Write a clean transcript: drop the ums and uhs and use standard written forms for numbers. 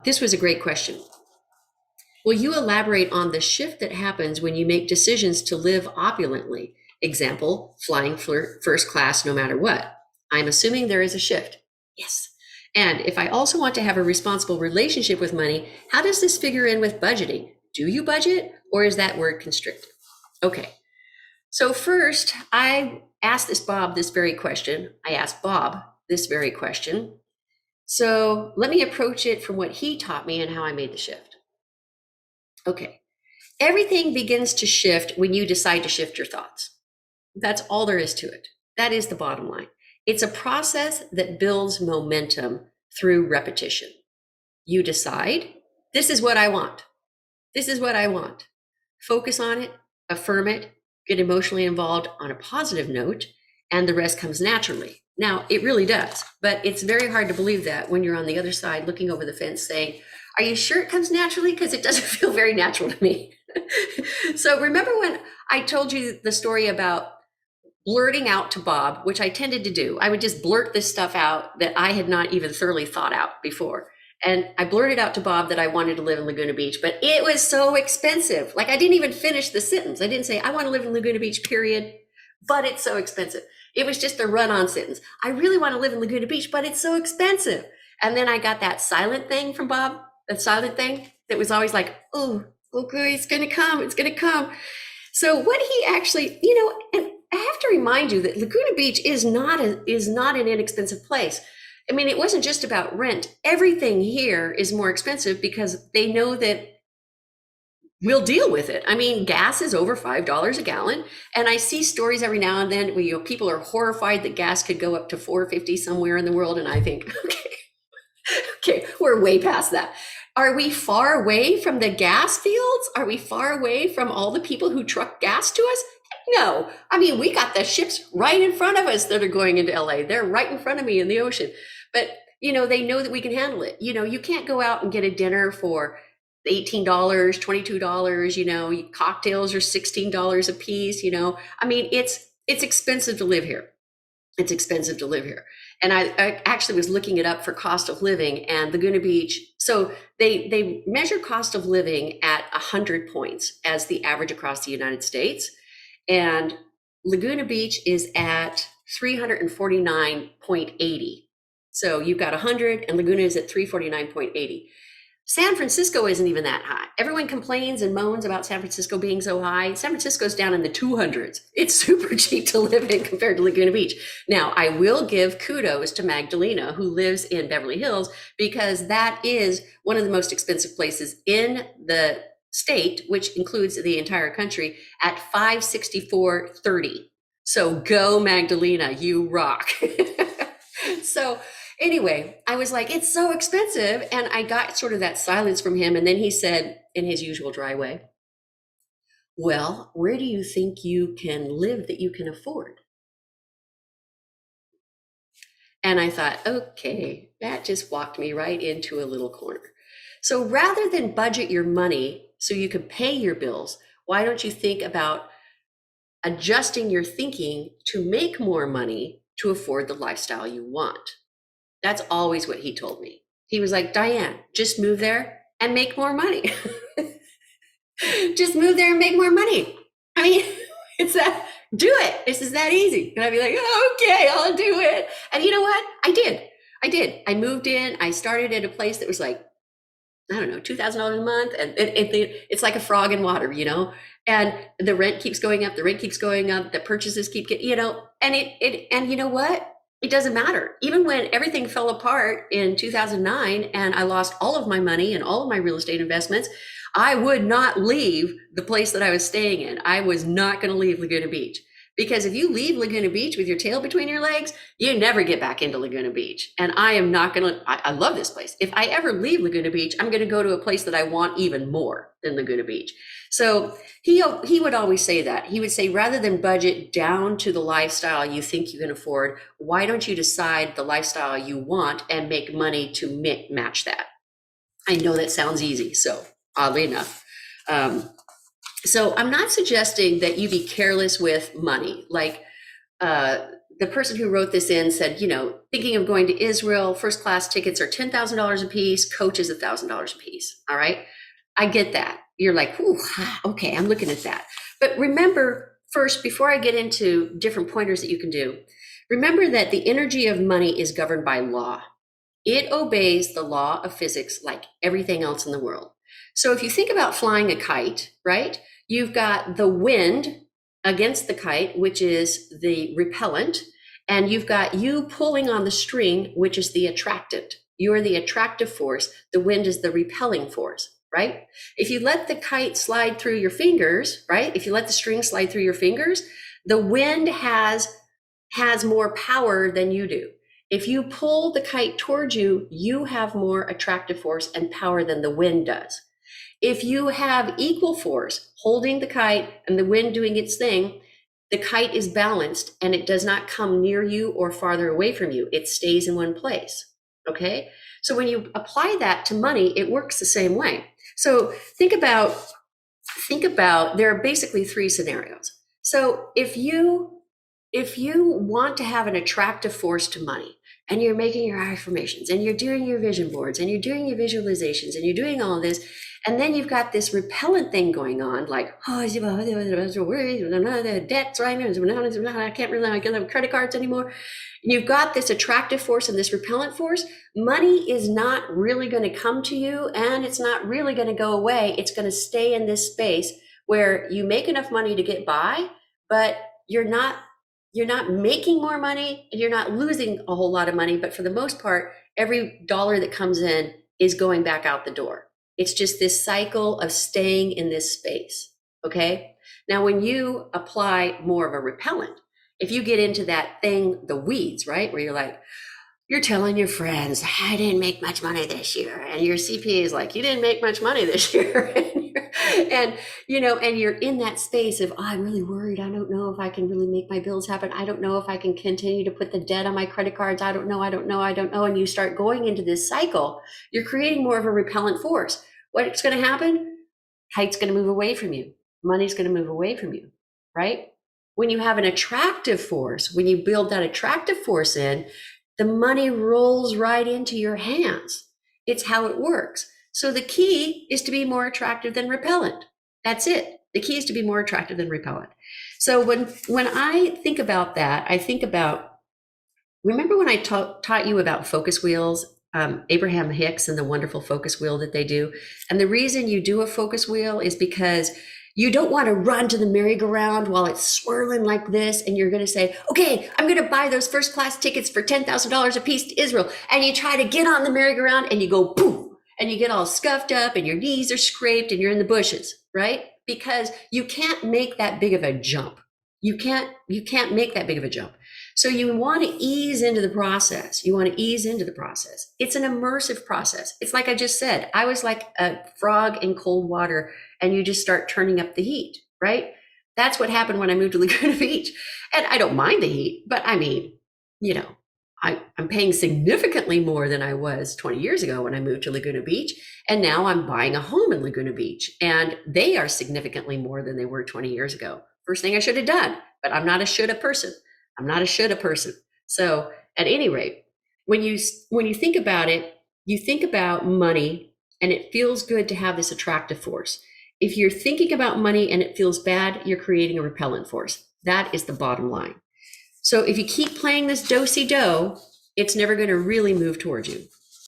This was a great question. Will you elaborate on the shift that happens when you make decisions to live opulently? Example, flying first class no matter what. I'm assuming there is a shift. Yes. And if I also want to have a responsible relationship with money, how does this figure in with budgeting? Do you budget, or is that word constricted? Okay. So first, I asked Bob this very question. I asked Bob this very question. So let me approach it from what he taught me and how I made the shift. Okay. Everything begins to shift when you decide to shift your thoughts. That's all there is to it. That is the bottom line. It's a process that builds momentum through repetition. You decide, this is what I want. This is what I want. Focus on it, affirm it, get emotionally involved on a positive note, and the rest comes naturally. Now, it really does, but it's very hard to believe that when you're on the other side looking over the fence saying, are you sure it comes naturally? Because it doesn't feel very natural to me. So remember when I told you the story about blurting out to Bob, which I tended to do. I would just blurt this stuff out that I had not even thoroughly thought out before. And I blurted out to Bob that I wanted to live in Laguna Beach, but it was so expensive. Like I didn't even finish the sentence. I didn't say, I want to live in Laguna Beach, period. But it's so expensive. It was just a run-on sentence. I really want to live in Laguna Beach, but it's so expensive. And then I got that silent thing from Bob, that silent thing that was always like, oh, okay, it's going to come. It's going to come. So what he actually, and I have to remind you that Laguna Beach is not an inexpensive place. I mean, it wasn't just about rent. Everything here is more expensive because they know that we'll deal with it. I mean, gas is over $5 a gallon. And I see stories every now and then where people are horrified that gas could go up to $4.50 somewhere in the world. And I think, okay, we're way past that. Are we far away from the gas fields? Are we far away from all the people who truck gas to us? No. I mean, we got the ships right in front of us that are going into LA. They're right in front of me in the ocean. But, they know that we can handle it. You can't go out and get a dinner for $18, $22, cocktails are $16 a piece, I mean, it's expensive to live here. It's expensive to live here. And I actually was looking it up for cost of living, and Laguna Beach. So they measure cost of living at 100 points as the average across the United States. And Laguna Beach is at 349.80. So you've got 100 and Laguna is at 349.80. San Francisco isn't even that high. Everyone complains and moans about San Francisco being so high. San Francisco's down in the 200s. It's super cheap to live in compared to Laguna Beach. Now, I will give kudos to Magdalena, who lives in Beverly Hills, because that is one of the most expensive places in the state, which includes the entire country, at $564.30. So go Magdalena, you rock. So anyway, I was like, it's so expensive. And I got sort of that silence from him. And then he said in his usual dry way, well, where do you think you can live that you can afford? And I thought, okay, that just walked me right into a little corner. So rather than budget your money so you can pay your bills, why don't you think about adjusting your thinking to make more money to afford the lifestyle you want? That's always what he told me. He was like, Diane, just move there and make more money. Just move there and make more money. I mean, it's that, do it. This is that easy. And I'd be like, oh, okay, I'll do it. And you know what? I did. I moved in. I started at a place that was like, I don't know, $2,000 a month. And it's like a frog in water, and the rent keeps going up. The rent keeps going up. The purchases keep getting, and and you know what? It doesn't matter. Even when everything fell apart in 2009 and I lost all of my money and all of my real estate investments, I would not leave the place that I was staying in. I was not going to leave Laguna Beach, because if you leave Laguna Beach with your tail between your legs, you never get back into Laguna Beach. And I am not going to, I love this place. If I ever leave Laguna Beach, I'm going to go to a place that I want even more than Laguna Beach. So he would always say that. He would say, rather than budget down to the lifestyle you think you can afford, why don't you decide the lifestyle you want and make money to match that? I know that sounds easy. So oddly enough, so I'm not suggesting that you be careless with money. Like the person who wrote this in said, thinking of going to Israel, first class tickets are $10,000 a piece, coach is $1,000 a piece. All right. I get that. You're like, ooh, okay, I'm looking at that. But remember first, before I get into different pointers that you can do, remember that the energy of money is governed by law. It obeys the law of physics like everything else in the world. So if you think about flying a kite, right? You've got the wind against the kite, which is the repellent, and you've got you pulling on the string, which is the attractant. You're the attractive force. The wind is the repelling force, right? If you let the kite slide through your fingers, right? If you let the string slide through your fingers, the wind has more power than you do. If you pull the kite towards you, you have more attractive force and power than the wind does. If you have equal force holding the kite and the wind doing its thing, the kite is balanced and it does not come near you or farther away from you. It stays in one place. Okay. So when you apply that to money, it works the same way. So think about, there are basically three scenarios. So if you want to have an attractive force to money, and you're making your affirmations, and you're doing your vision boards, and you're doing your visualizations, and you're doing all this, and then you've got this repellent thing going on, like, the debts, right? I can't really get credit cards anymore. You've got this attractive force and this repellent force. Money is not really going to come to you, and it's not really going to go away. It's going to stay in this space where you make enough money to get by, but you're not making more money and you're not losing a whole lot of money. But for the most part, every dollar that comes in is going back out the door. It's just this cycle of staying in this space. Okay. Now, when you apply more of a repellent, if you get into that thing, the weeds, right? Where you're like, you're telling your friends, I didn't make much money this year. And your CPA is like, you didn't make much money this year. and you're in that space of, I'm really worried. I don't know if I can really make my bills happen. I don't know if I can continue to put the debt on my credit cards. I don't know. And you start going into this cycle, you're creating more of a repellent force. What's going to happen? Kite's going to move away from you. Money's going to move away from you, right? When you have an attractive force, when you build that attractive force in, the money rolls right into your hands. It's how it works. So the key is to be more attractive than repellent. That's it. The key is to be more attractive than repellent. So when I think about that, I think about, remember when I taught you about focus wheels, Abraham Hicks and the wonderful focus wheel that they do? And the reason you do a focus wheel is because you don't want to run to the merry-go-round while it's swirling like this, and you're going to say, okay, I'm going to buy those first class tickets for $10,000 a piece to Israel. And you try to get on the merry-go-round and you go boom, and you get all scuffed up and your knees are scraped and you're in the bushes, right? Because you can't make that big of a jump. You can't make that big of a jump. So you want to ease into the process. It's an immersive process. It's like I just said, I was like a frog in cold water, and you just start turning up the heat, right? That's what happened when I moved to Laguna Beach. And I don't mind the heat, but I mean, I'm paying significantly more than I was 20 years ago when I moved to Laguna Beach. And now I'm buying a home in Laguna Beach, and they are significantly more than they were 20 years ago. First thing I should have done, but I'm not a shoulda person. So at any rate, when you think about it, you think about money, and it feels good to have this attractive force. If you're thinking about money and it feels bad, you're creating a repellent force. That is the bottom line. So if you keep playing this do-si-do, it's never going to really move towards you.